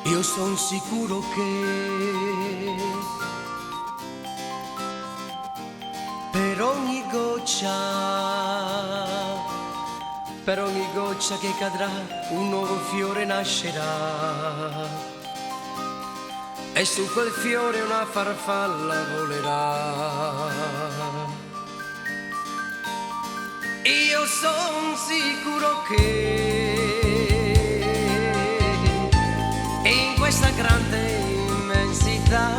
Io son sicuro che per ogni goccia che cadrà, un nuovo fiore nascerà. E su quel fiore una farfalla volerà. Io son sicuro che in questa grande immensità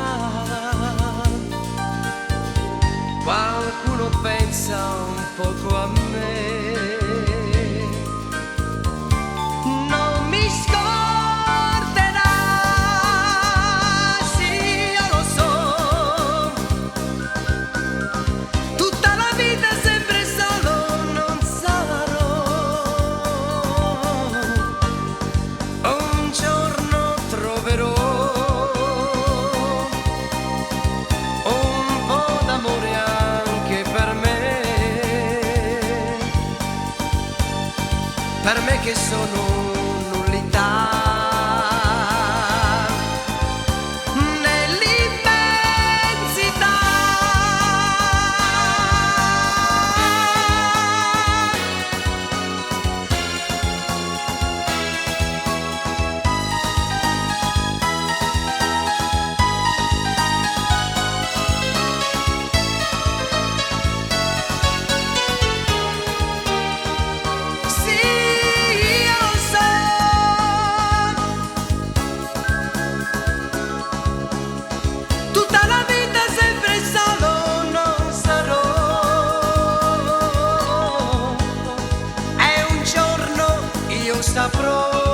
qualcuno pensa un poco a me. Non mi scorderà, sì, io lo so, tutta la vita sempre solo non sarò. Un giorno troverò un po' d'amore anche per me che sono nullità. Nell'immensità tutta la vita sempre solo non sarò. E un giorno io saprò